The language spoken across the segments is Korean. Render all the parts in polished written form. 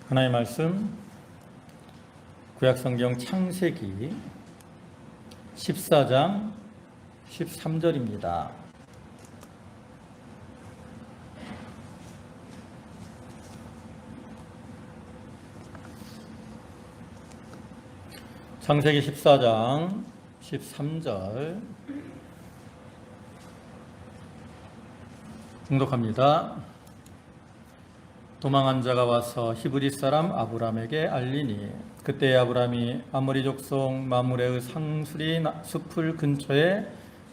하나님의 말씀 구약성경 창세기 14장 13절입니다. 창세기 14장 13절 봉독합니다. 도망한 자가 와서 히브리 사람 아브람에게 알리니 그때 아브람이 아모리 족속 마므레의 상수리 숲을 근처에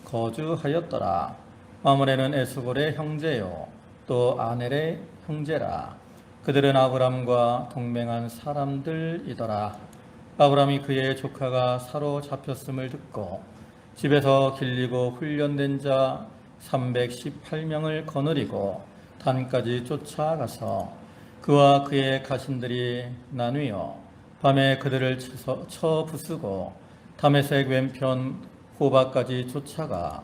거주하였더라. 마므레는 에스볼의 형제요 또 아넬의 형제라. 그들은 아브람과 동맹한 사람들이더라. 아브람이 그의 조카가 사로잡혔음을 듣고 집에서 길리고 훈련된 자 318명을 거느리고 단까지 쫓아가서 그와 그의 가신들이 나뉘어 밤에 그들을 쳐 부수고 다메섹 왼편 호바까지 쫓아가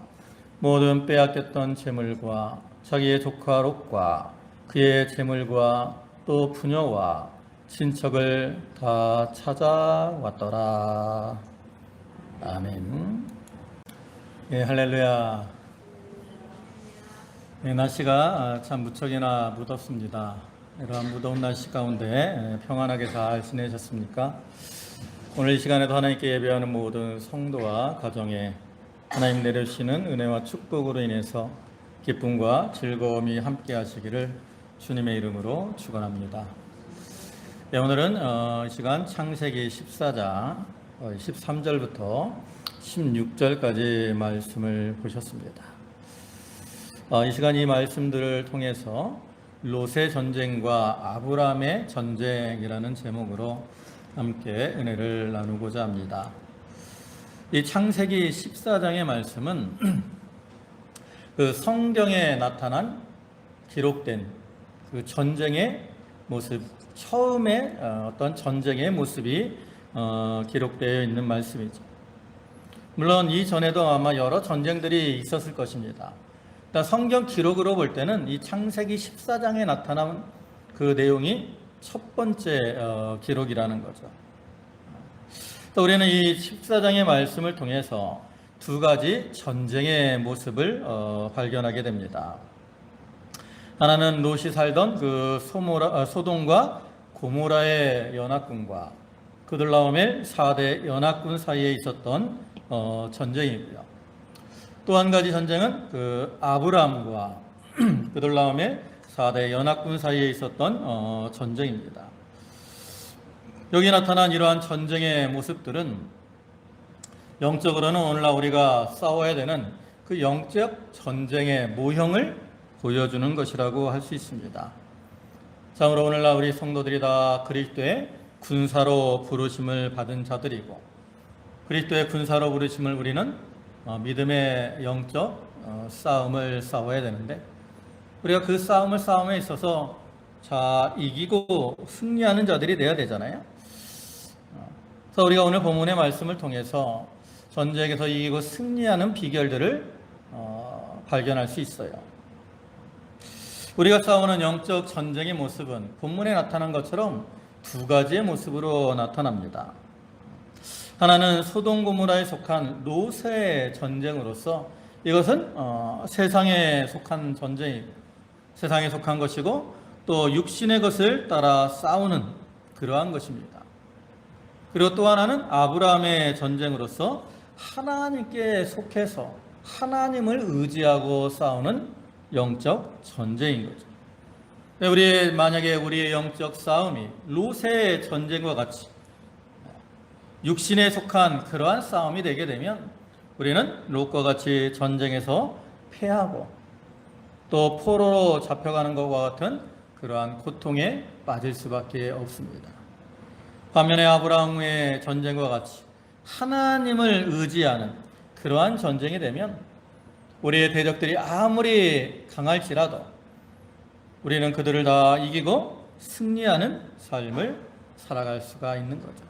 모든 빼앗겼던 재물과 자기의 조카 롯과 그의 재물과 또 부녀와 친척을 다 찾아왔더라. 아멘. 예, 할렐루야. 날씨가 참 무척이나 무덥습니다. 이러한 무더운 날씨 가운데 평안하게 잘 지내셨습니까? 오늘 이 시간에도 하나님께 예배하는 모든 성도와 가정에 하나님 내려주시는 은혜와 축복으로 인해서 기쁨과 즐거움이 함께 하시기를 주님의 이름으로 축원합니다. 네, 오늘은 이 시간 창세기 14장 13절부터 16절까지 말씀을 보셨습니다. 이 시간 이 말씀들을 통해서 롯의 전쟁과 아브람의 전쟁이라는 제목으로 함께 은혜를 나누고자 합니다. 이 창세기 14장의 말씀은 그 성경에 나타난 기록된 그 전쟁의 모습, 처음에 어떤 전쟁의 모습이 기록되어 있는 말씀이죠. 물론 이전에도 아마 여러 전쟁들이 있었을 것입니다. 성경 기록으로 볼 때는 이 창세기 14장에 나타난 그 내용이 첫 번째 기록이라는 거죠. 또 우리는 이 14장의 말씀을 통해서 두 가지 전쟁의 모습을 발견하게 됩니다. 하나는 롯이 살던 그 소돔과 고모라의 연합군과 그들라오멜 4대 연합군 사이에 있었던 전쟁이고요. 또 한 가지 전쟁은 그 아브람과 그들라오멜 4대 연합군 사이에 있었던 전쟁입니다. 여기 나타난 이러한 전쟁의 모습들은 영적으로는 오늘날 우리가 싸워야 되는 그 영적 전쟁의 모형을 보여주는 것이라고 할 수 있습니다. 참으로 오늘날 우리 성도들이 다 그리스도의 군사로 부르심을 받은 자들이고 그리스도의 군사로 부르심을 우리는 믿음의 영적 싸움을 싸워야 되는데 우리가 그 싸움에 있어서 이기고 승리하는 자들이 되어야 되잖아요. 그래서 우리가 오늘 본문의 말씀을 통해서 전쟁에서 이기고 승리하는 비결들을 발견할 수 있어요. 우리가 싸우는 영적 전쟁의 모습은 본문에 나타난 것처럼 두 가지의 모습으로 나타납니다. 하나는 소돔 고모라에 속한 롯의 전쟁으로서 이것은 세상에 속한 전쟁이고 세상에 속한 것이고 또 육신의 것을 따라 싸우는 그러한 것입니다. 그리고 또 하나는 아브라함의 전쟁으로서 하나님께 속해서 하나님을 의지하고 싸우는 영적 전쟁인 거죠. 만약에 우리의 영적 싸움이 롯의 전쟁과 같이 육신에 속한 그러한 싸움이 되게 되면 우리는 롯과 같이 전쟁에서 패하고 또 포로로 잡혀가는 것과 같은 그러한 고통에 빠질 수밖에 없습니다. 반면에 아브라함의 전쟁과 같이 하나님을 의지하는 그러한 전쟁이 되면 우리의 대적들이 아무리 강할지라도 우리는 그들을 다 이기고 승리하는 삶을 살아갈 수가 있는 거죠.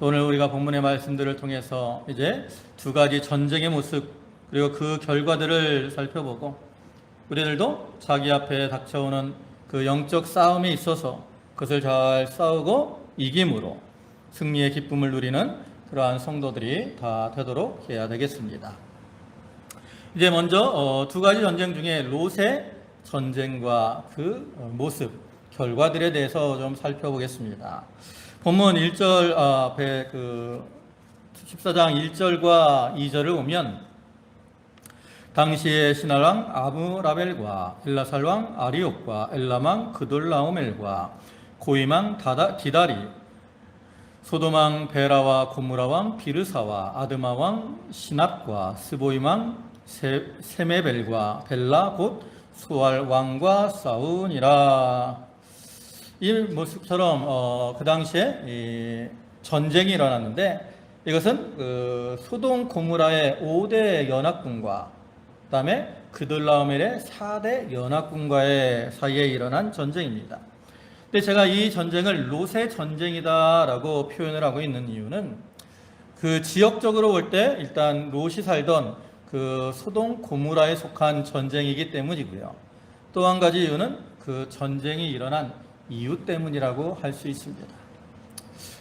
오늘 우리가 본문의 말씀들을 통해서 이제 두 가지 전쟁의 모습 그리고 그 결과들을 살펴보고 우리들도 자기 앞에 닥쳐오는 그 영적 싸움에 있어서 그것을 잘 싸우고 이김으로 승리의 기쁨을 누리는 그러한 성도들이 다 되도록 해야 되겠습니다. 이제 먼저 두 가지 전쟁 중에 롯의 전쟁과 그 모습, 결과들에 대해서 좀 살펴보겠습니다. 본문 1절 앞에 14장 1절과 2절을 보면 당시의 신하왕 아므라벨과 엘라살왕 아리옥과 엘람왕 그돌라오멜과 고임왕 디다리 소돔왕 베라와 고무라왕 비르사와 아드마왕 시납과 스보임왕 세메벨과 벨라 곧 수알왕과 싸우니라. 이 모습처럼 그 당시에 이 전쟁이 일어났는데 이것은 소돔 고무라의 5대 연합군과 그 다음에 그돌라오멜의 4대 연합군과의 사이에 일어난 전쟁입니다. 근데 제가 이 전쟁을 롯의 전쟁이다라고 표현을 하고 있는 이유는 그 지역적으로 볼 때 일단 롯이 살던 그 소돔 고무라에 속한 전쟁이기 때문이고요. 또 한 가지 이유는 그 전쟁이 일어난 이유 때문이라고 할 수 있습니다.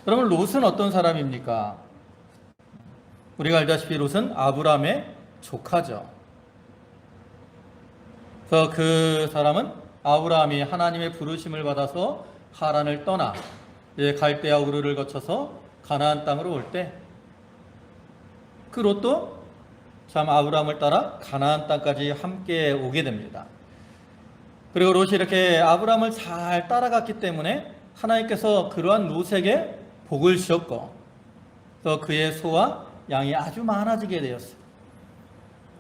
여러분, 롯은 어떤 사람입니까? 우리가 알다시피 롯은 아브라함의 조카죠. 그래서 그 사람은 아브라함이 하나님의 부르심을 받아서 하란을 떠나 갈대아 우르를 거쳐서 가나안 땅으로 올 때 그 롯도 참 아브라함을 따라 가나안 땅까지 함께 오게 됩니다. 그리고 롯이 이렇게 아브라함을 잘 따라갔기 때문에 하나님께서 그러한 롯에게 복을 주셨고 또 그의 소와 양이 아주 많아지게 되었어요.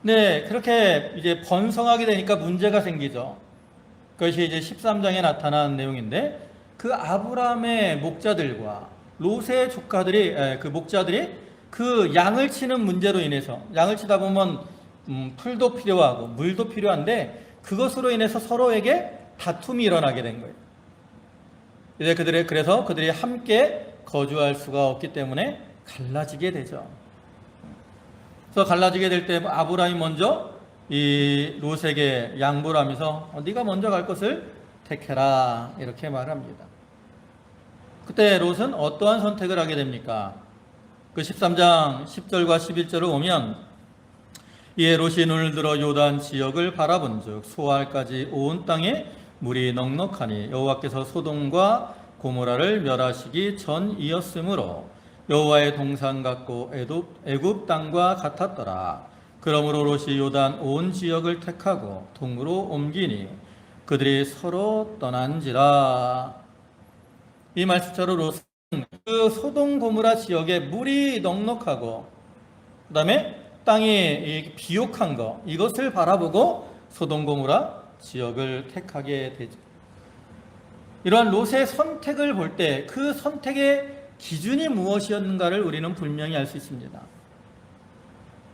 네, 그렇게 이제 번성하게 되니까 문제가 생기죠. 그것이 이제 13장에 나타난 내용인데 그 아브라함의 목자들과 롯의 조카들이 그 목자들이 그 양을 치는 문제로 인해서 양을 치다 보면 풀도 필요하고 물도 필요한데 그것으로 인해서 서로에게 다툼이 일어나게 된 거예요. 이제 그래서 그들이 함께 거주할 수가 없기 때문에 갈라지게 되죠. 그래서 갈라지게 될 때 아브라함이 먼저 이 롯에게 양보를 하면서 네가 먼저 갈 것을 택해라 이렇게 말합니다. 그때 롯은 어떠한 선택을 하게 됩니까? 그 13장 10절과 11절을 보면 이에 롯이 눈을 들어 요단 지역을 바라본즉 소알까지 온 땅에 물이 넉넉하니 여호와께서 소돔과 고모라를 멸하시기 전이었으므로 여호와의 동산 같고 애굽 땅과 같았더라. 그러므로 롯이 요단 온 지역을 택하고 동으로 옮기니 그들이 서로 떠난지라. 이 말씀처럼 롯은 그 소돔 고모라 지역에 물이 넉넉하고 그 다음에 땅이 비옥한 거 이것을 바라보고 소돔 고모라 지역을 택하게 되죠. 이러한 롯의 선택을 볼 때 그 선택의 기준이 무엇이었는가를 우리는 분명히 알 수 있습니다.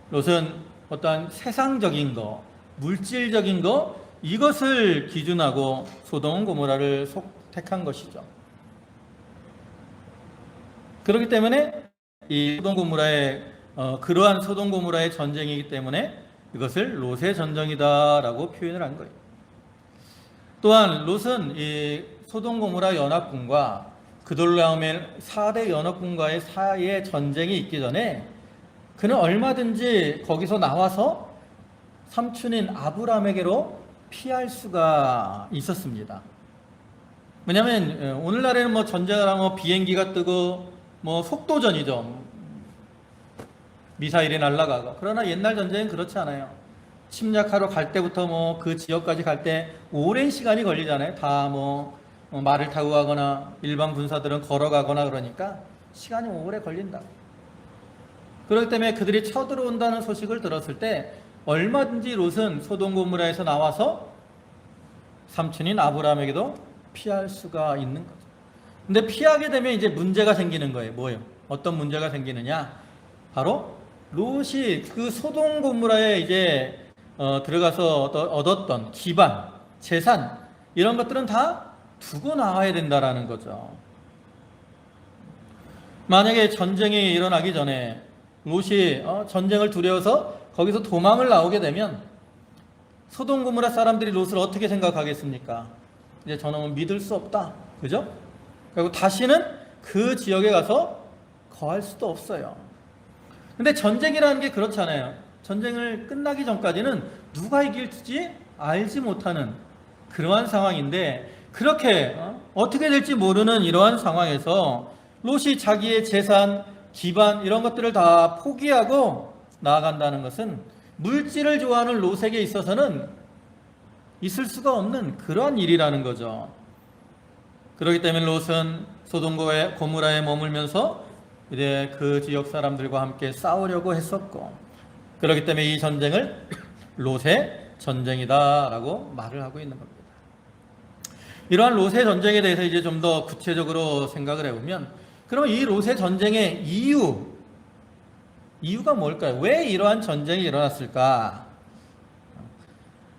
롯은 어떠한 세상적인 거, 물질적인 거 이것을 기준하고 소돔 고모라를 택한 것이죠. 그렇기 때문에 이 소돔 고모라의 그러한 소돔 고모라의 전쟁이기 때문에 이것을 롯의 전쟁이다라고 표현을 한 거예요. 또한 롯은 이 소돔 고모라 연합군과 그돌라오멜 4대 연합군과의 사이에 전쟁이 있기 전에 그는 얼마든지 거기서 나와서 삼촌인 아브라함에게로 피할 수가 있었습니다. 왜냐하면 오늘날에는 뭐 전쟁을 하면 비행기가 뜨고 뭐 속도전이죠. 미사일이 날아가고. 그러나 옛날 전쟁은 그렇지 않아요. 침략하러 갈 때부터 뭐 그 지역까지 갈 때 오랜 시간이 걸리잖아요. 다 뭐 말을 타고 가거나 일반 군사들은 걸어가거나 그러니까 시간이 오래 걸린다. 그렇기 때문에 그들이 쳐들어온다는 소식을 들었을 때 얼마든지 롯은 소돔 고모라에서 나와서 삼촌인 아브라함에게도 피할 수가 있는 거죠. 근데 피하게 되면 이제 문제가 생기는 거예요. 뭐예요? 어떤 문제가 생기느냐? 바로 롯이 그 소돔 고모라에 이제 들어가서 얻었던 기반, 재산 이런 것들은 다 두고 나와야 된다라는 거죠. 만약에 전쟁이 일어나기 전에 롯이 전쟁을 두려워서 거기서 도망을 나오게 되면 소돔 고모라 사람들이 롯을 어떻게 생각하겠습니까? 이제 저놈은 믿을 수 없다. 그죠? 그리고 다시는 그 지역에 가서 거할 수도 없어요. 근데 전쟁이라는 게 그렇잖아요. 전쟁을 끝나기 전까지는 누가 이길지 알지 못하는 그러한 상황인데, 그렇게 어떻게 될지 모르는 이러한 상황에서 롯이 자기의 재산, 기반 이런 것들을 다 포기하고 나아간다는 것은 물질을 좋아하는 롯에게 있어서는 있을 수가 없는 그러한 일이라는 거죠. 그렇기 때문에 롯은 소돔과 고모라에 머물면서 이제 그 지역 사람들과 함께 싸우려고 했었고, 그렇기 때문에 이 전쟁을 롯의 전쟁이다라고 말을 하고 있는 겁니다. 이러한 롯의 전쟁에 대해서 이제 좀 더 구체적으로 생각을 해보면, 그러면 이 롯의 전쟁의 이유가 뭘까요? 왜 이러한 전쟁이 일어났을까?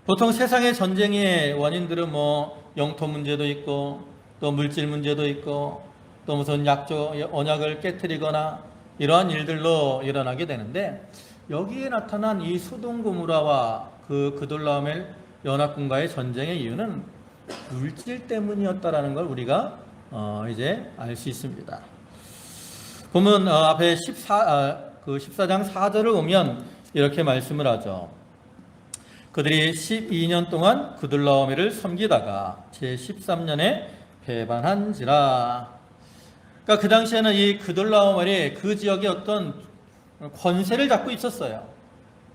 보통 세상의 전쟁의 원인들은 뭐 영토 문제도 있고, 또 물질 문제도 있고, 또 무슨 언약을 깨트리거나 이러한 일들로 일어나게 되는데, 여기에 나타난 이 소돔 고모라와 그 그돌라오멜 연합군과의 전쟁의 이유는 물질 때문이었다라는 걸 우리가 이제 알 수 있습니다. 보면 앞에 14장 4절을 보면 이렇게 말씀을 하죠. 그들이 12년 동안 그돌라오멜을 섬기다가 제13년에 배반한지라. 그러니까 그 당시에는 이 그돌라오멜이 그 지역의 어떤 권세를 잡고 있었어요.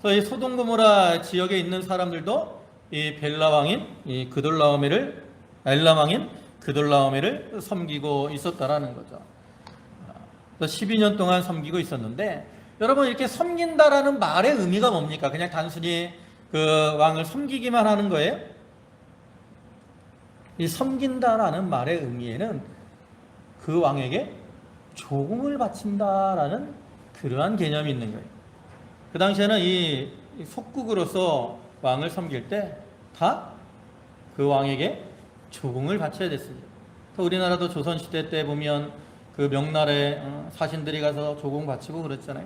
그래서 이 소돔 고모라 지역에 있는 사람들도 이 벨라 왕인 이 그돌라오멜을, 엘람 왕인 그돌라오멜을 섬기고 있었다라는 거죠. 그래서 12년 동안 섬기고 있었는데, 여러분 이렇게 섬긴다라는 말의 의미가 뭡니까? 그냥 단순히 그 왕을 섬기기만 하는 거예요? 이 섬긴다라는 말의 의미에는 그 왕에게 조공을 바친다라는 그러한 개념이 있는 거예요. 그 당시에는 이 속국으로서 왕을 섬길 때 다 그 왕에게 조공을 바쳐야 됐습니다. 우리나라도 조선시대 때 보면 그 명나라에 사신들이 가서 조공 바치고 그랬잖아요.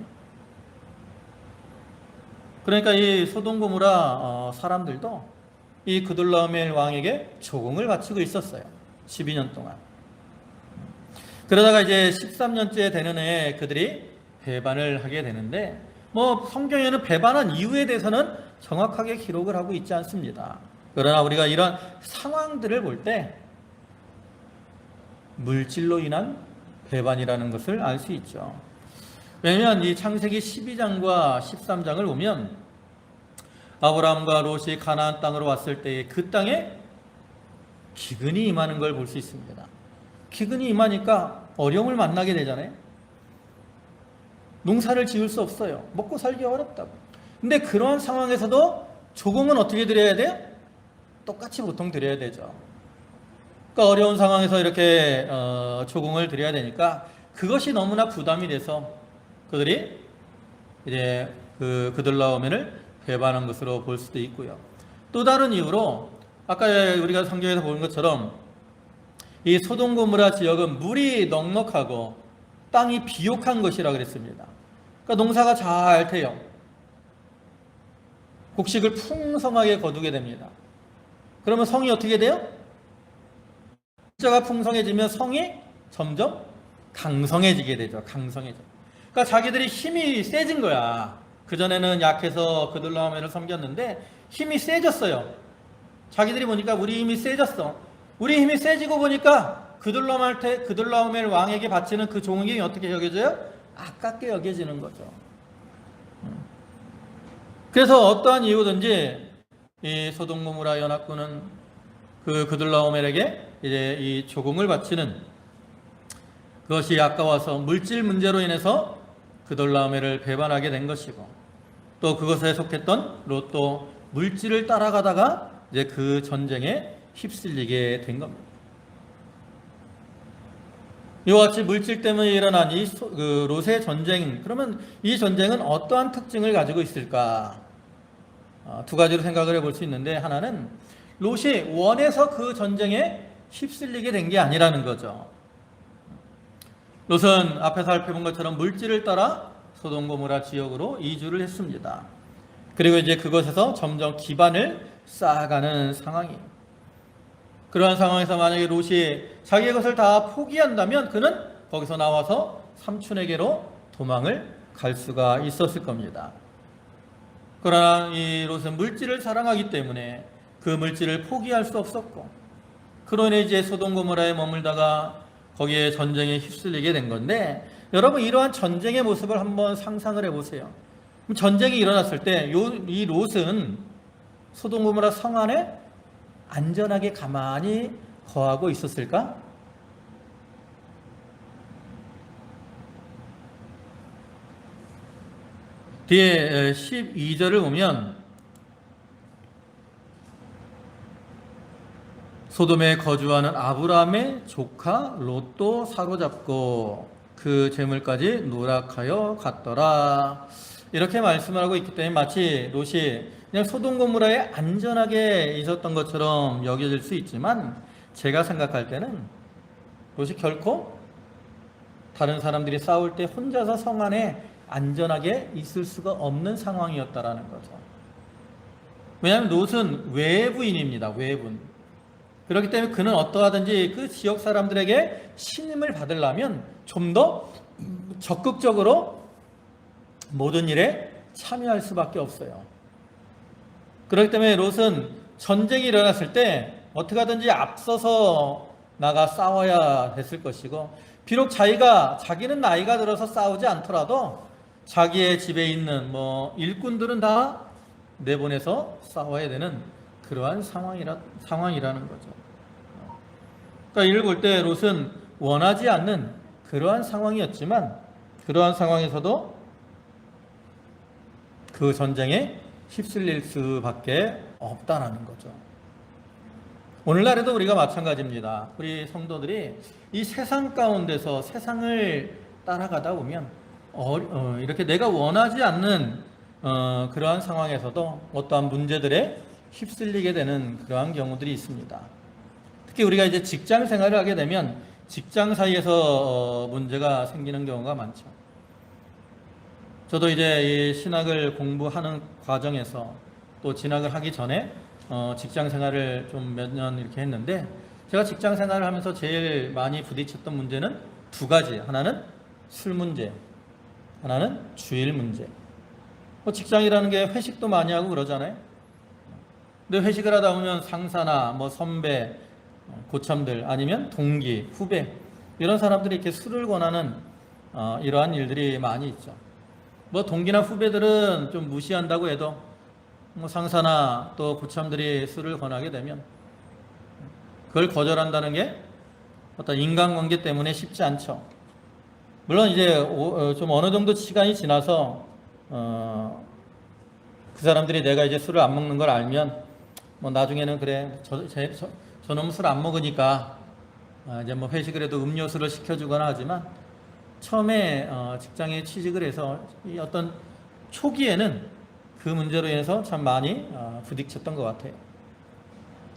그러니까 이 소돔 고모라 사람들도 이 그돌라오멜 왕에게 조공을 바치고 있었어요. 12년 동안. 그러다가 이제 13년째 되는 해에 그들이 배반을 하게 되는데, 뭐 성경에는 배반한 이유에 대해서는 정확하게 기록을 하고 있지 않습니다. 그러나 우리가 이런 상황들을 볼 때 물질로 인한 배반이라는 것을 알 수 있죠. 왜냐하면 이 창세기 12장과 13장을 보면 아브라함과 롯이 가나안 땅으로 왔을 때에 그 땅에 기근이 임하는 걸 볼 수 있습니다. 기근이 임하니까 어려움을 만나게 되잖아요. 농사를 지을 수 없어요. 먹고 살기 어렵다고. 근데 그러한 상황에서도 조공은 어떻게 드려야 돼요? 똑같이 보통 드려야 되죠. 그러니까 어려운 상황에서 이렇게 조공을 드려야 되니까 그것이 너무나 부담이 돼서 그들이 이제 그 그돌라오멜을 배반한 것으로 볼 수도 있고요. 또 다른 이유로 아까 우리가 성경에서 본 것처럼 이 소돔 고모라 지역은 물이 넉넉하고 땅이 비옥한 것이라 그랬습니다. 그러니까 농사가 잘 돼요. 곡식을 풍성하게 거두게 됩니다. 그러면 성이 어떻게 돼요? 숫자가 풍성해지면 성이 점점 강성해지게 되죠. 강성해져. 그러니까 자기들이 힘이 세진 거야. 그전에는 약해서 그돌라오멜을 섬겼는데 힘이 세졌어요. 자기들이 보니까 우리 힘이 세졌어. 우리 힘이 세지고 보니까 그돌라오멜 왕에게 바치는 그 종이 어떻게 여겨져요? 아깝게 여겨지는 거죠. 그래서 어떠한 이유든지 이 소돔 고모라 연합군은 그 그돌라오멜에게 이제 이 조공을 바치는 그것이 아까워서 물질 문제로 인해서 그돌라오멜을 배반하게 된 것이고, 또 그것에 속했던 롯도 물질을 따라가다가 이제 그 전쟁에 휩쓸리게 된 겁니다. 이와 같이 물질 때문에 일어난 이 롯의 전쟁, 그러면 이 전쟁은 어떠한 특징을 가지고 있을까? 두 가지로 생각을 해볼 수 있는데, 하나는 롯이 원해서 그 전쟁에 휩쓸리게 된 게 아니라는 거죠. 롯은 앞에서 살펴본 것처럼 물질을 따라 소돔 고모라 지역으로 이주를 했습니다. 그리고 이제 그곳에서 점점 기반을 쌓아가는 상황이에요. 그러한 상황에서 만약에 롯이 자기의 것을 다 포기한다면 그는 거기서 나와서 삼촌에게로 도망을 갈 수가 있었을 겁니다. 그러나 이 롯은 물질을 사랑하기 때문에 그 물질을 포기할 수 없었고, 그로 인해 이제 소돔 고모라에 머물다가 거기에 전쟁에 휩쓸리게 된 건데, 여러분 이러한 전쟁의 모습을 한번 상상을 해보세요. 전쟁이 일어났을 때 이 롯은 소돔 고모라 성 안에 안전하게 가만히 거하고 있었을까? 뒤에 12절을 보면 소돔에 거주하는 아브라함의 조카 롯도 사로잡고 그 재물까지 누락하여 갔더라. 이렇게 말씀을 하고 있기 때문에 마치 롯이 그냥 소돔 고모라에 안전하게 있었던 것처럼 여겨질 수 있지만, 제가 생각할 때는 롯이 결코 다른 사람들이 싸울 때 혼자서 성 안에 안전하게 있을 수가 없는 상황이었다라는 거죠. 왜냐하면 롯은 외부인입니다. 외부인. 그렇기 때문에 그는 어떠하든지 그 지역 사람들에게 신임을 받으려면 좀 더 적극적으로 모든 일에 참여할 수밖에 없어요. 그렇기 때문에 롯은 전쟁이 일어났을 때 어떻게 하든지 앞서서 나가 싸워야 됐을 것이고, 비록 자기는 나이가 들어서 싸우지 않더라도 자기의 집에 있는 일꾼들은 다 내보내서 싸워야 되는 그러한 상황이라는 거죠. 그러니까 이를 볼 때 롯은 원하지 않는 그러한 상황이었지만, 그러한 상황에서도 그 전쟁에 휩쓸릴 수밖에 없다라는 거죠. 오늘날에도 우리가 마찬가지입니다. 우리 성도들이 이 세상 가운데서 세상을 따라가다 보면 이렇게 내가 원하지 않는 그러한 상황에서도 어떠한 문제들에 휩쓸리게 되는 그러한 경우들이 있습니다. 특히 우리가 이제 직장 생활을 하게 되면 직장 사이에서 문제가 생기는 경우가 많죠. 저도 이제 이 신학을 공부하는 과정에서 또 진학을 하기 전에 직장 생활을 좀 몇 년 이렇게 했는데, 제가 직장 생활을 하면서 제일 많이 부딪혔던 문제는 두 가지. 하나는 술 문제, 하나는 주일 문제. 직장이라는 게 회식도 많이 하고 그러잖아요. 근데 회식을 하다 보면 상사나 선배, 고참들, 아니면 동기, 후배, 이런 사람들이 이렇게 술을 권하는 이러한 일들이 많이 있죠. 동기나 후배들은 좀 무시한다고 해도 상사나 또 고참들이 술을 권하게 되면 그걸 거절한다는 게 어떤 인간관계 때문에 쉽지 않죠. 물론 이제 좀 어느 정도 시간이 지나서 그 사람들이 내가 이제 술을 안 먹는 걸 알면 나중에는 그래 저놈은 술 안 먹으니까 이제 회식을 해도 음료수를 시켜주거나 하지만, 처음에 직장에 취직을 해서 이 어떤 초기에는 그 문제로 인해서 참 많이 부딪혔던 것 같아요.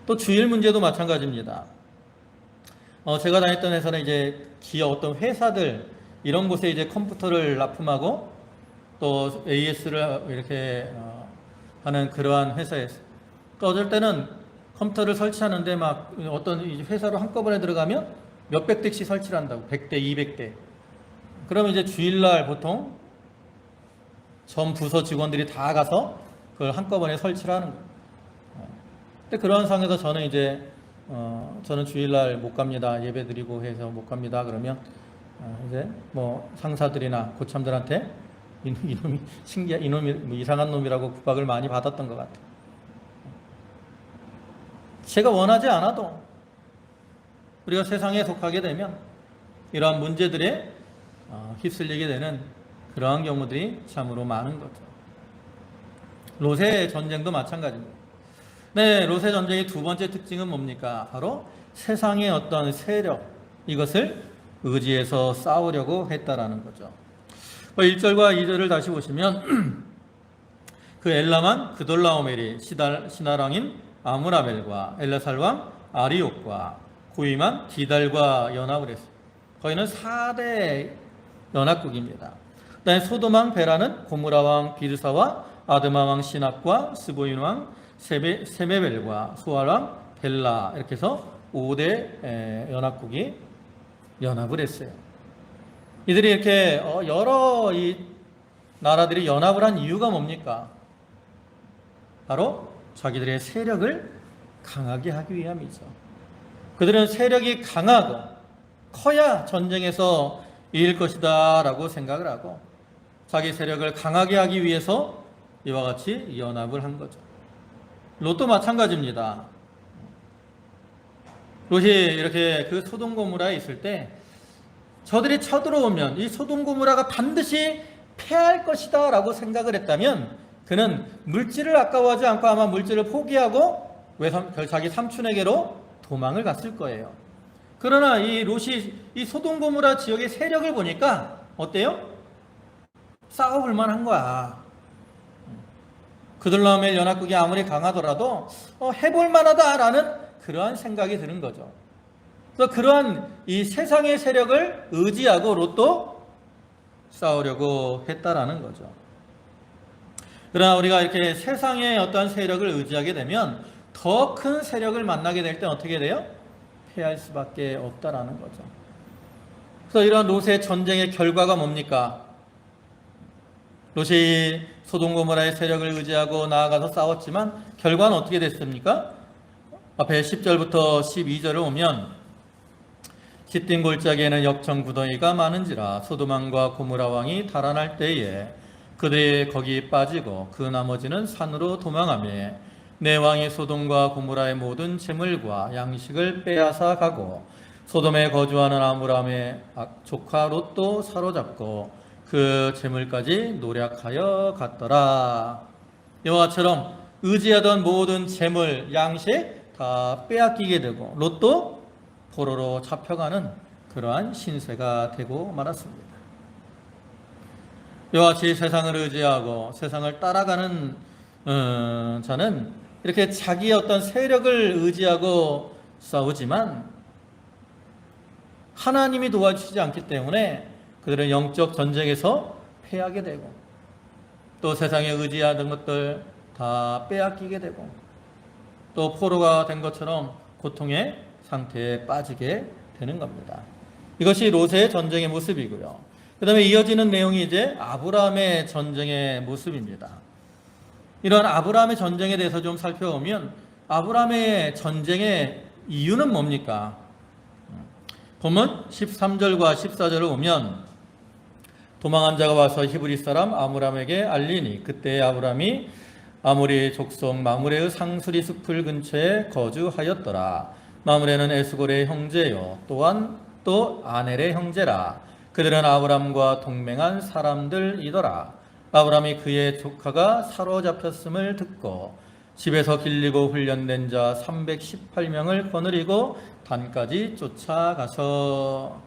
또 주일 문제도 마찬가지입니다. 제가 다녔던 회사는 이제 기업 어떤 회사들 이런 곳에 이제 컴퓨터를 납품하고 또 AS를 이렇게 하는 그러한 회사였어요. 또 어쩔 때는 컴퓨터를 설치하는데 어떤 회사로 한꺼번에 들어가면 몇백 대씩 설치를 한다고, 100대, 200대. 그러면 이제 주일날 보통 전 부서 직원들이 다 가서 그걸 한꺼번에 설치를 하는 거예요. 근데 그런 상황에서 저는 이제 저는 주일날 못 갑니다. 예배 드리고 해서 못 갑니다. 그러면 이제 상사들이나 고참들한테 이놈이 이놈이 이상한 놈이라고 구박을 많이 받았던 것 같아요. 제가 원하지 않아도 우리가 세상에 속하게 되면 이러한 문제들에 휩쓸리게 되는 그러한 경우들이 참으로 많은 거죠. 롯의 전쟁도 마찬가지입니다. 네, 롯의 전쟁의 두 번째 특징은 뭡니까? 바로 세상의 어떤 세력, 이것을 의지해서 싸우려고 했다라는 거죠. 1절과 2절을 다시 보시면 그 엘람왕 그돌라오멜이 시나랑인 아므라벨과 엘라살 왕 아리옥과 고임왕 디달과 연합을 했습니다. 거기는 4대 연합국입니다. 그다음에 소돔 왕 베라는 고무라 왕 비르사와 아드마 왕 시납과 스보인 왕 세메벨과 소알 왕 벨라, 이렇게 해서 5대 연합국이 연합을 했어요. 이들이 이렇게 여러 이 나라들이 연합을 한 이유가 뭡니까? 바로 자기들의 세력을 강하게 하기 위함이죠. 그들은 세력이 강하고 커야 전쟁에서 이길 것이다 라고 생각을 하고 자기 세력을 강하게 하기 위해서 이와 같이 연합을 한 거죠. 롯도 마찬가지입니다. 롯이 이렇게 그 소돔 고모라에 있을 때 저들이 쳐들어오면 이 소돔 고모라가 반드시 패할 것이다 라고 생각을 했다면 그는 물질을 아까워하지 않고 아마 물질을 포기하고 자기 삼촌에게로 도망을 갔을 거예요. 그러나 이 롯이 이 소돔 고모라 지역의 세력을 보니까 어때요? 싸워볼 만한 거야. 그들라움의 연합국이 아무리 강하더라도 해볼 만하다라는 그러한 생각이 드는 거죠. 그래서 그러한 이 세상의 세력을 의지하고 롯도 싸우려고 했다라는 거죠. 그러나 우리가 이렇게 세상의 어떠한 세력을 의지하게 되면 더 큰 세력을 만나게 될 때 어떻게 돼요? 패할 수밖에 없다라는 거죠. 그래서 이러한 롯의 전쟁의 결과가 뭡니까? 롯이 소돔 고모라의 세력을 의지하고 나아가서 싸웠지만 결과는 어떻게 됐습니까? 앞에 10절부터 12절을 보면 깃딘 골짜기에는 역청구덩이가 많은지라 소돔왕과 고모라 왕이 달아날 때에 그들이 거기 빠지고 그 나머지는 산으로 도망하며 내 왕이 소돔과 고모라의 모든 재물과 양식을 빼앗아 가고 소돔에 거주하는 아므람의 조카 롯도 사로잡고 그 재물까지 노략하여 갔더라. 이와 같처럼 의지하던 모든 재물, 양식 다 빼앗기게 되고 롯도 포로로 잡혀가는 그러한 신세가 되고 말았습니다. 이와 같이 세상을 의지하고 세상을 따라가는 자는 이렇게 자기의 어떤 세력을 의지하고 싸우지만 하나님이 도와주시지 않기 때문에 그들은 영적 전쟁에서 패하게 되고 또 세상에 의지하던 것들 다 빼앗기게 되고 또 포로가 된 것처럼 고통의 상태에 빠지게 되는 겁니다. 이것이 롯의 전쟁의 모습이고요. 그 다음에 이어지는 내용이 이제 아브라함의 전쟁의 모습입니다. 이런 아브라함의 전쟁에 대해서 좀 살펴보면 아브라함의 전쟁의 이유는 뭡니까? 본문 13절과 14절을 보면 도망한 자가 와서 히브리 사람 아므람에게 알리니 그때 아브라함이 아모리 족속 마므레의 상수리 숲을 근처에 거주하였더라. 마므레는 에스골의 형제요 또한 또 아넬의 형제라. 그들은 아브람과 동맹한 사람들이더라. 아브람이 그의 조카가 사로잡혔음을 듣고 집에서 길리고 훈련된 자 318명을 거느리고 단까지 쫓아가서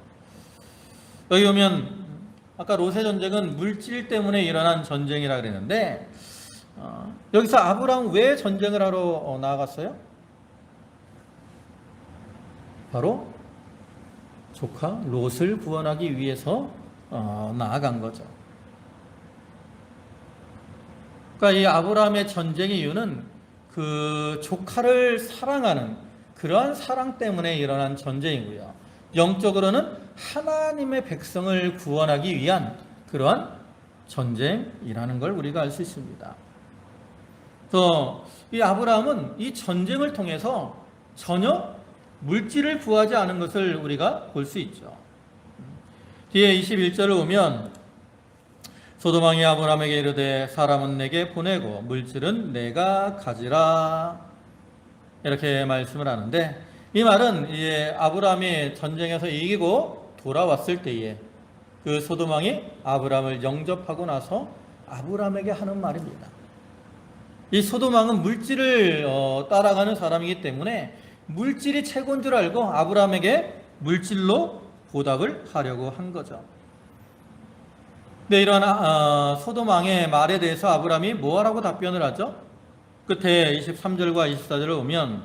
여기 보면 아까 롯의 전쟁은 물질 때문에 일어난 전쟁이라 그랬는데 여기서 아브람은 왜 전쟁을 하러 나아갔어요? 바로 조카 롯을 구원하기 위해서 나아간 거죠. 그러니까 이 아브라함의 전쟁의 이유는 그 조카를 사랑하는 그러한 사랑 때문에 일어난 전쟁이고요. 영적으로는 하나님의 백성을 구원하기 위한 그러한 전쟁이라는 걸 우리가 알 수 있습니다. 그래서 이 아브라함은 이 전쟁을 통해서 전혀 물질을 구하지 않은 것을 우리가 볼 수 있죠. 뒤에 21절을 보면 소돔 왕이 아브라함에게 이르되 사람은 내게 보내고 물질은 내가 가지라 이렇게 말씀을 하는데 이 말은 이제 아브라함이 전쟁에서 이기고 돌아왔을 때에 그 소돔 왕이 아브라함을 영접하고 나서 아브라함에게 하는 말입니다. 이 소돔 왕은 물질을 따라가는 사람이기 때문에 물질이 최고인 줄 알고 아브라함에게 물질로 보답을 하려고 한 거죠. 근데 이러한 소돔 왕의 말에 대해서 아브라함이 뭐라고 답변을 하죠? 끝에 23절과 24절을 보면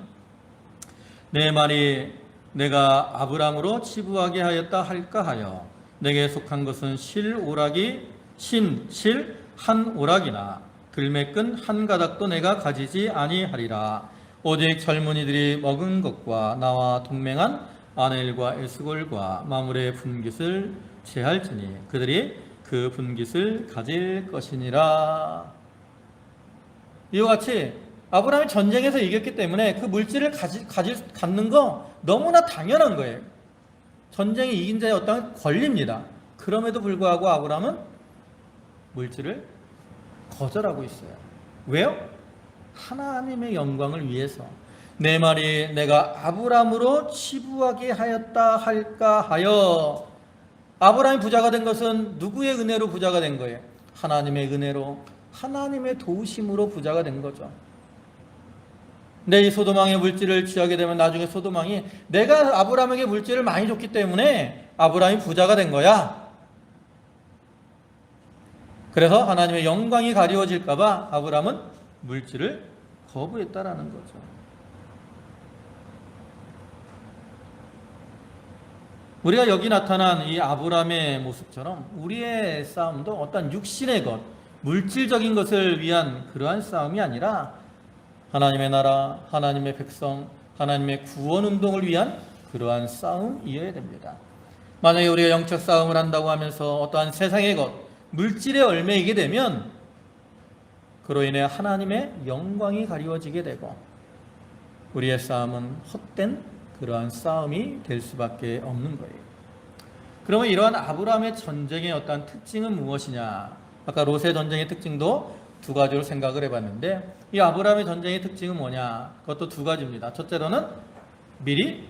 내 말이 내가 아브라함으로 치부하게 하였다 할까 하여 내게 속한 것은 실 한 오락이나 들매끈 한 가닥도 내가 가지지 아니하리라. 오직 젊은이들이 먹은 것과 나와 동맹한 아넬과 에스골과 마물의 분깃을 취할지니 그들이 그 분깃을 가질 것이니라. 이와 같이 아브라함이 전쟁에서 이겼기 때문에 그 물질을 갖는 거 너무나 당연한 거예요. 전쟁에 이긴 자의 어떤 권리입니다. 그럼에도 불구하고 아브라함은 물질을 거절하고 있어요. 왜요? 하나님의 영광을 위해서. 내 말이 내가 아브라함으로 치부하게 하였다 할까 하여. 아브라함이 부자가 된 것은 누구의 은혜로 부자가 된 거예요? 하나님의 은혜로, 하나님의 도우심으로 부자가 된 거죠. 내 이 소도망의 물질을 취하게 되면 나중에 소도망이 내가 아브라함에게 물질을 많이 줬기 때문에 아브라함이 부자가 된 거야. 그래서 하나님의 영광이 가리워질까 봐 아브라함은 물질을 거부했다라는 거죠. 우리가 여기 나타난 이 아브라함의 모습처럼 우리의 싸움도 어떤 육신의 것, 물질적인 것을 위한 그러한 싸움이 아니라 하나님의 나라, 하나님의 백성, 하나님의 구원 운동을 위한 그러한 싸움이어야 됩니다. 만약에 우리가 영적 싸움을 한다고 하면서 어떠한 세상의 것, 물질에 얽매이게 되면 그로 인해 하나님의 영광이 가리워지게 되고 우리의 싸움은 헛된 그러한 싸움이 될 수밖에 없는 거예요. 그러면 이러한 아브라함의 전쟁의 어떠한 특징은 무엇이냐? 아까 롯의 전쟁의 특징도 두 가지로 생각을 해봤는데 이 아브라함의 전쟁의 특징은 뭐냐? 그것도 두 가지입니다. 첫째로는 미리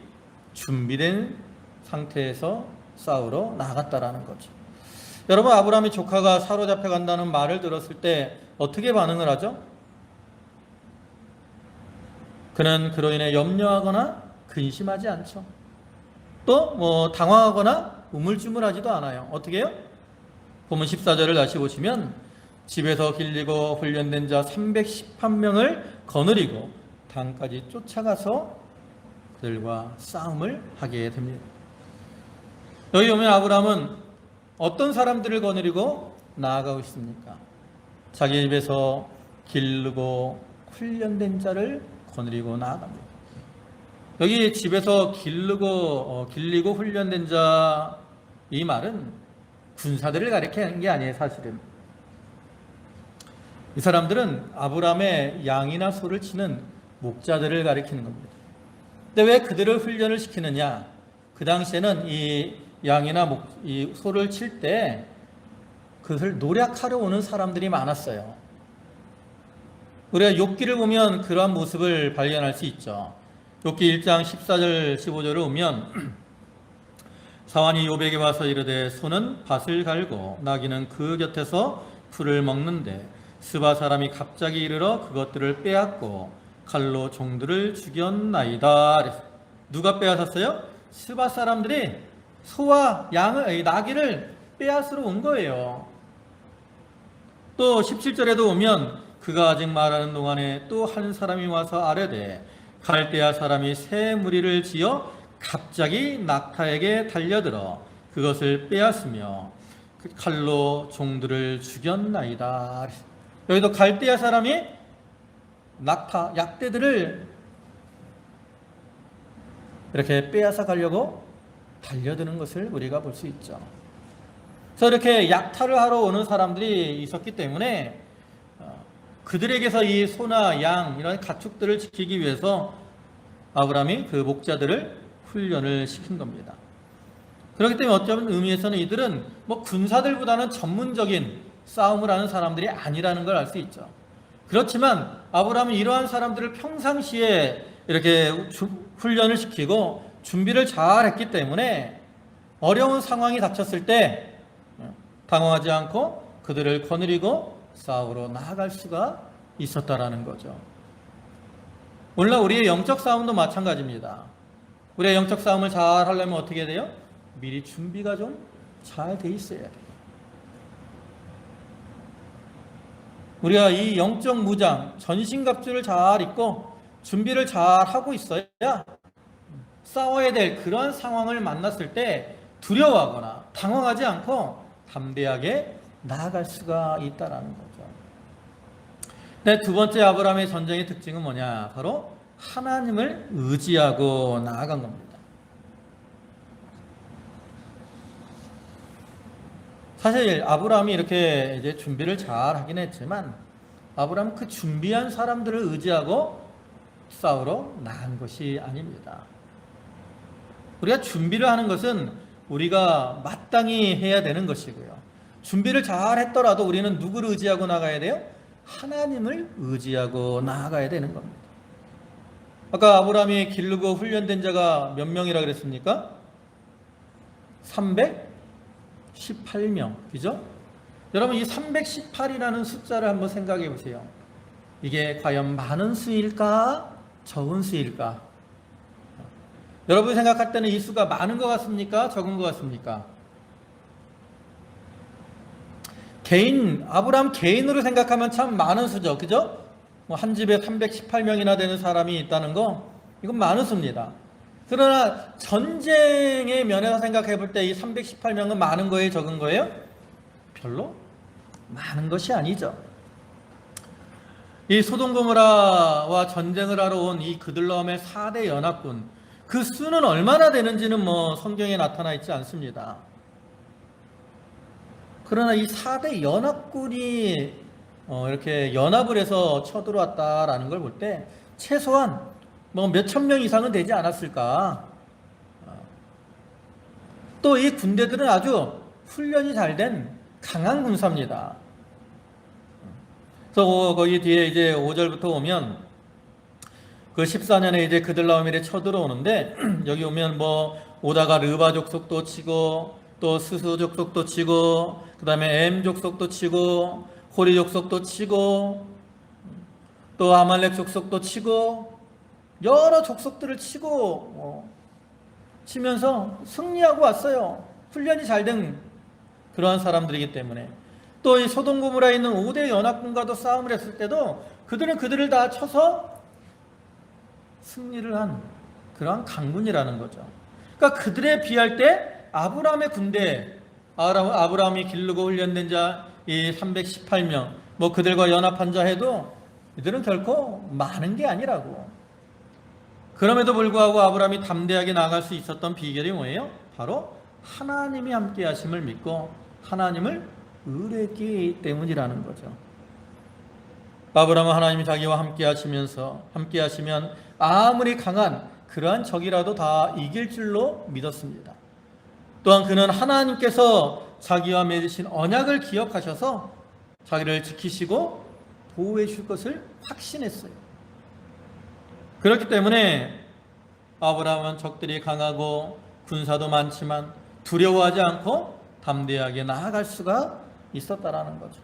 준비된 상태에서 싸우러 나갔다라는 거죠. 여러분, 아브라함의 조카가 사로잡혀 간다는 말을 들었을 때 어떻게 반응을 하죠? 그는 그로 인해 염려하거나 근심하지 않죠. 또 당황하거나 우물쭈물하지도 않아요. 어떻게 해요? 보면 14절을 다시 보시면 집에서 길리고 훈련된 자 310한 명을 거느리고 단까지 쫓아가서 그들과 싸움을 하게 됩니다. 여기 보면 아브라함은 어떤 사람들을 거느리고 나아가고 있습니까? 자기 집에서 기르고 훈련된 자를 거느리고 나아갑니다. 여기 집에서 길리고 훈련된 자, 이 말은 군사들을 가리키는 게 아니에요. 사실은 이 사람들은 아브라함의 양이나 소를 치는 목자들을 가리키는 겁니다. 근데 왜 그들을 훈련을 시키느냐? 그 당시에는 이 양이나 이 소를 칠 때 그것을 노략하러 오는 사람들이 많았어요. 우리가 욥기를 보면 그러한 모습을 발견할 수 있죠. 욥기 1장 14절 15절을 보면 사환이 욥에게 와서 이르되 소는 밭을 갈고 나귀는 그 곁에서 풀을 먹는데 스바 사람이 갑자기 이르러 그것들을 빼앗고 칼로 종들을 죽였나이다. 누가 빼앗았어요? 스바 사람들이 소와 나귀를 빼앗으러 온 거예요. 또 17절에도 보면 그가 아직 말하는 동안에 또 한 사람이 와서 아뢰되 갈대아 사람이 새 무리를 지어 갑자기 낙타에게 달려들어 그것을 빼앗으며 그 칼로 종들을 죽였나이다. 여기도 갈대아 사람이 낙타, 약대들을 이렇게 빼앗아 가려고 달려드는 것을 우리가 볼 수 있죠. 그래서 이렇게 약탈을 하러 오는 사람들이 있었기 때문에 그들에게서 이 소나 양 이런 가축들을 지키기 위해서 아브라함이 그 목자들을 훈련을 시킨 겁니다. 그렇기 때문에 어쩌면 의미에서는 이들은 군사들보다는 전문적인 싸움을 하는 사람들이 아니라는 걸 알 수 있죠. 그렇지만 아브라함은 이러한 사람들을 평상시에 이렇게 훈련을 시키고 준비를 잘 했기 때문에 어려운 상황이 닥쳤을 때 당황하지 않고 그들을 거느리고 싸우러 나아갈 수가 있었다라는 거죠. 오늘날 우리의 영적 싸움도 마찬가지입니다. 우리의 영적 싸움을 잘 하려면 어떻게 돼요? 미리 준비가 좀 잘 돼 있어야 돼요. 우리가 이 영적 무장, 전신갑주를 잘 입고 준비를 잘 하고 있어야 싸워야 될 그런 상황을 만났을 때 두려워하거나 당황하지 않고 담대하게 나아갈 수가 있다는 거죠. 네, 두 번째 아브라함의 전쟁의 특징은 뭐냐? 바로 하나님을 의지하고 나아간 겁니다. 사실 아브라함이 이렇게 이제 준비를 잘 하긴 했지만 아브라함은 그 준비한 사람들을 의지하고 싸우러 나간 것이 아닙니다. 우리가 준비를 하는 것은 우리가 마땅히 해야 되는 것이고요. 준비를 잘 했더라도 우리는 누구를 의지하고 나가야 돼요? 하나님을 의지하고 나아가야 되는 겁니다. 아까 아브라함이 기르고 훈련된 자가 몇 명이라 그랬습니까? 318명, 그죠? 여러분, 이 318이라는 숫자를 한번 생각해 보세요. 이게 과연 많은 수일까? 적은 수일까? 여러분이 생각할 때는 이 수가 많은 것 같습니까? 적은 것 같습니까? 아브라함 개인으로 생각하면 참 많은 수죠. 그죠? 한 집에 318명이나 되는 사람이 있다는 거, 이건 많은 수입니다. 그러나 전쟁의 면에서 생각해 볼 때 이 318명은 많은 거예요? 적은 거예요? 별로 많은 것이 아니죠. 이 소돔 고모라와 전쟁을 하러 온 이 그들라움의 4대 연합군, 그 수는 얼마나 되는지는 성경에 나타나 있지 않습니다. 그러나 이 4대 연합군이 이렇게 연합을 해서 쳐들어왔다라는 걸 볼 때 최소한 몇천 명 이상은 되지 않았을까. 또 이 군대들은 아주 훈련이 잘 된 강한 군사입니다. 그래서 거기 뒤에 이제 5절부터 오면 그 14년에 이제 그들라오멜에 쳐들어오는데 여기 오면 오다가 르바 족속도 치고 또 스스 족속도 치고 그 다음에 엠 족속도 치고 호리 족속도 치고 또 아말렉 족속도 치고 여러 족속들을 치면서 승리하고 왔어요. 훈련이 잘 된 그러한 사람들이기 때문에. 또 이 소돔 고모라에 있는 5대 연합군과도 싸움을 했을 때도 그들을 다 쳐서 승리를 한 그러한 강군이라는 거죠. 그러니까 그들에 비할 때 아브라함의 군대, 아브라함이 기르고 훈련된 자 이 318명, 그들과 연합한 자 해도 이들은 결코 많은 게 아니라고. 그럼에도 불구하고 아브라함이 담대하게 나아갈 수 있었던 비결이 뭐예요? 바로 하나님이 함께 하심을 믿고 하나님을 의뢰했기 때문이라는 거죠. 아브라함은 하나님이 자기와 함께 하시면 아무리 강한 그러한 적이라도 다 이길 줄로 믿었습니다. 또한 그는 하나님께서 자기와 맺으신 언약을 기억하셔서 자기를 지키시고 보호해 줄 것을 확신했어요. 그렇기 때문에 아브라함은 적들이 강하고 군사도 많지만 두려워하지 않고 담대하게 나아갈 수가 있었다라는 거죠.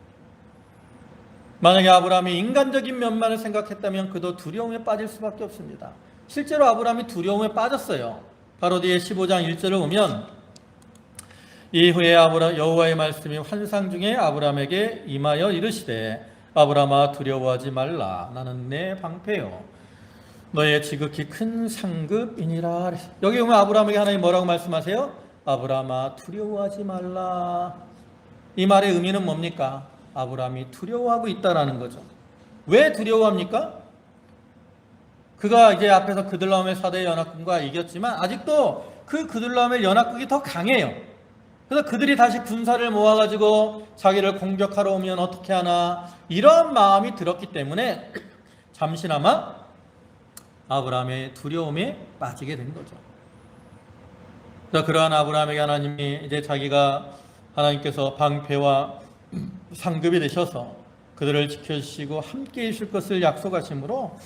만약에 아브라함이 인간적인 면만을 생각했다면 그도 두려움에 빠질 수밖에 없습니다. 실제로 아브라함이 두려움에 빠졌어요. 바로 뒤에 15장 1절을 보면 이후에 여호와의 말씀이 환상 중에 아브라함에게 임하여 이르시되 아브라함아 두려워하지 말라. 나는 내 방패요 너의 지극히 큰 상급이니라. 여기 보면 아브라함에게 하나님 뭐라고 말씀하세요? 아브라함아 두려워하지 말라. 이 말의 의미는 뭡니까? 아브라함이 두려워하고 있다라는 거죠. 왜 두려워합니까? 그가 이제 앞에서 그들라오멜 4대 연합군과 이겼지만 아직도 그 그들라오멜 연합군이 더 강해요. 그래서 그들이 다시 군사를 모아가지고 자기를 공격하러 오면 어떻게 하나, 이런 마음이 들었기 때문에 잠시나마 아브라함의 두려움에 빠지게 된 거죠. 그래서 그러한 아브라함에게 하나님이 이제 하나님께서 방패와 상급이 되셔서 그들을 지켜주시고 함께 해주실 것을 약속하심으로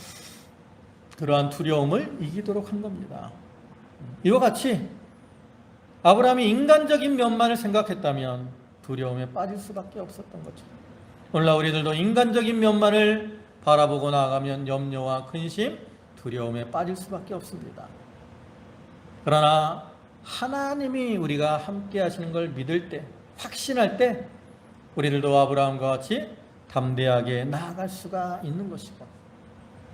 그러한 두려움을 이기도록 한 겁니다. 이와 같이 아브라함이 인간적인 면만을 생각했다면 두려움에 빠질 수밖에 없었던 거죠. 오늘날 우리들도 인간적인 면만을 바라보고 나아가면 염려와 근심, 두려움에 빠질 수밖에 없습니다. 그러나 하나님이 우리가 함께 하시는 걸 믿을 때, 확신할 때 우리들도 아브라함과 같이 담대하게 나아갈 수가 있는 것이고,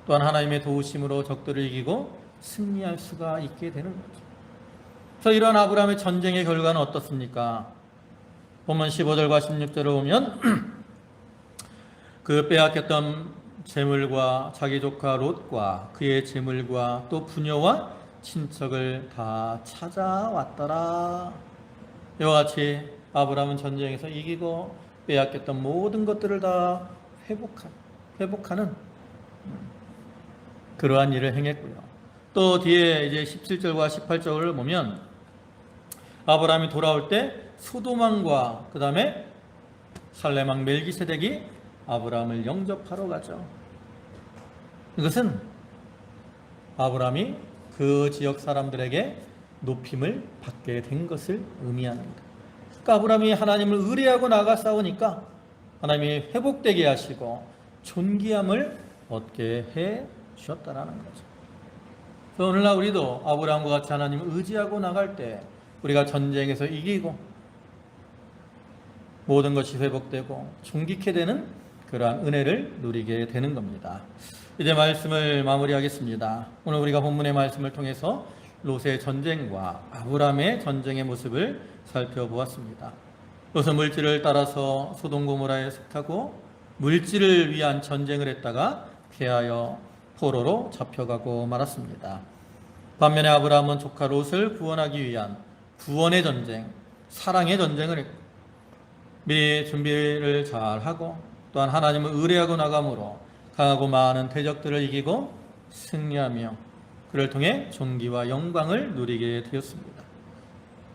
또한 하나님의 도우심으로 적들을 이기고 승리할 수가 있게 되는 거죠. 그래서 이러한 아브라함의 전쟁의 결과는 어떻습니까? 본문 15절과 16절을 보면 그 빼앗겼던 재물과 자기 조카 롯과 그의 재물과 또 부녀와 친척을 다 찾아왔더라. 이와 같이 아브라함은 전쟁에서 이기고 빼앗겼던 모든 것들을 다 회복하는 그러한 일을 행했고요. 또 뒤에 이제 17절과 18절을 보면 아브라함이 돌아올 때 소돔왕과 그 다음에 살렘왕 멜기세덱이 아브라함을 영접하러 가죠. 이것은 아브라함이 그 지역 사람들에게 높임을 받게 된 것을 의미합니다. 그러니까 아브라함이 하나님을 의뢰하고 나가 싸우니까 하나님이 회복되게 하시고 존귀함을 얻게 해 주셨다라는 거죠. 그래서 오늘날 우리도 아브라함과 같이 하나님을 의지하고 나갈 때 우리가 전쟁에서 이기고 모든 것이 회복되고 존귀케 되는 그러한 은혜를 누리게 되는 겁니다. 이제 말씀을 마무리하겠습니다. 오늘 우리가 본문의 말씀을 통해서 롯의 전쟁과 아브라함의 전쟁의 모습을 살펴보았습니다. 롯은 물질을 따라서 소돔 고모라에 속하고 물질을 위한 전쟁을 했다가 패하여 포로로 잡혀가고 말았습니다. 반면에 아브라함은 조카 롯을 구원하기 위한 구원의 전쟁, 사랑의 전쟁을 했고 미리 준비를 잘하고 또한 하나님을 의뢰하고 나감으로 강하고 많은 대적들을 이기고 승리하며 그를 통해 존귀와 영광을 누리게 되었습니다.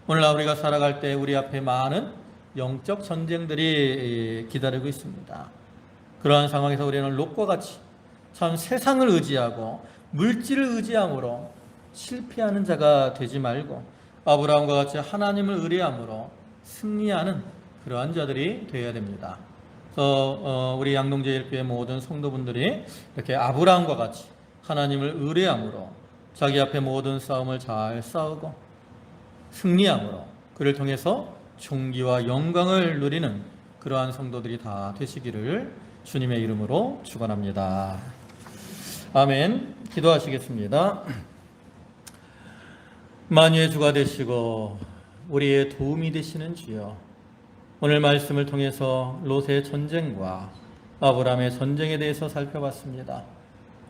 오늘날 우리가 살아갈 때 우리 앞에 많은 영적 전쟁들이 기다리고 있습니다. 그러한 상황에서 우리는 롯과 같이 참 세상을 의지하고 물질을 의지함으로 실패하는 자가 되지 말고 아브라함과 같이 하나님을 의뢰함으로 승리하는 그러한 자들이 되어야 됩니다. 그래서 우리 양동제일교회 모든 성도분들이 이렇게 아브라함과 같이 하나님을 의뢰함으로 자기 앞에 모든 싸움을 잘 싸우고 승리함으로 그를 통해서 존귀와 영광을 누리는 그러한 성도들이 다 되시기를 주님의 이름으로 축원합니다. 아멘. 기도하시겠습니다. 만유의 주가 되시고 우리의 도움이 되시는 주여, 오늘 말씀을 통해서 롯의 전쟁과 아브라함의 전쟁에 대해서 살펴봤습니다.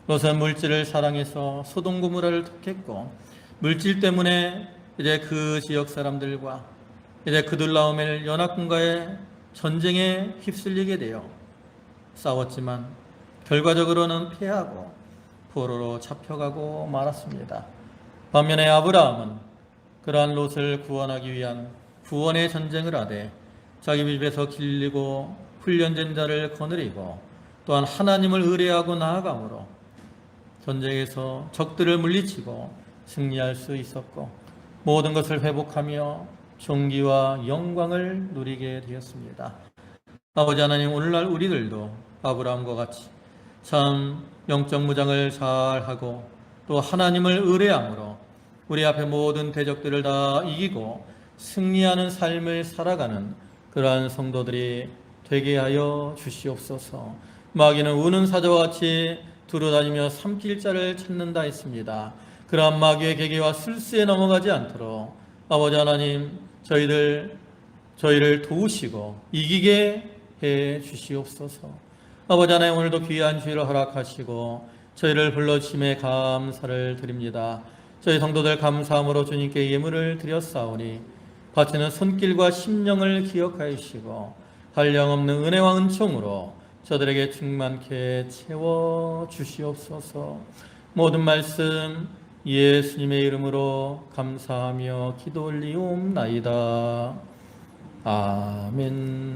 롯은 물질을 사랑해서 소돔 고모라를 택했고 물질 때문에 이제 그 지역 사람들과 이제 그둘라오멜 연합군과의 전쟁에 휩쓸리게 되어 싸웠지만 결과적으로는 패하고 포로로 잡혀가고 말았습니다. 반면에 아브라함은 그러한 롯을 구원하기 위한 구원의 전쟁을 하되 자기 집에서 길리고 훈련된 자를 거느리고 또한 하나님을 의뢰하고 나아감으로 전쟁에서 적들을 물리치고 승리할 수 있었고 모든 것을 회복하며 존귀와 영광을 누리게 되었습니다. 아버지 하나님, 오늘날 우리들도 아브라함과 같이 참 영적 무장을 잘하고 또 하나님을 의뢰함으로 우리 앞에 모든 대적들을 다 이기고 승리하는 삶을 살아가는 그러한 성도들이 되게 하여 주시옵소서. 마귀는 우는 사자와 같이 두루다니며 삼킬 자를 찾는다 했습니다. 그러한 마귀의 계계와 술수에 넘어가지 않도록 아버지 하나님, 저희를 도우시고 이기게 해 주시옵소서. 아버지 하나님, 오늘도 귀한 주의를 허락하시고 저희를 불러주심에 감사를 드립니다. 저희 성도들 감사함으로 주님께 예물을 드렸사오니 바치는 손길과 심령을 기억하여 주시고 한량없는 은혜와 은총으로 저들에게 충만케 채워 주시옵소서. 모든 말씀 예수님의 이름으로 감사하며 기도 올리옵나이다. 아멘.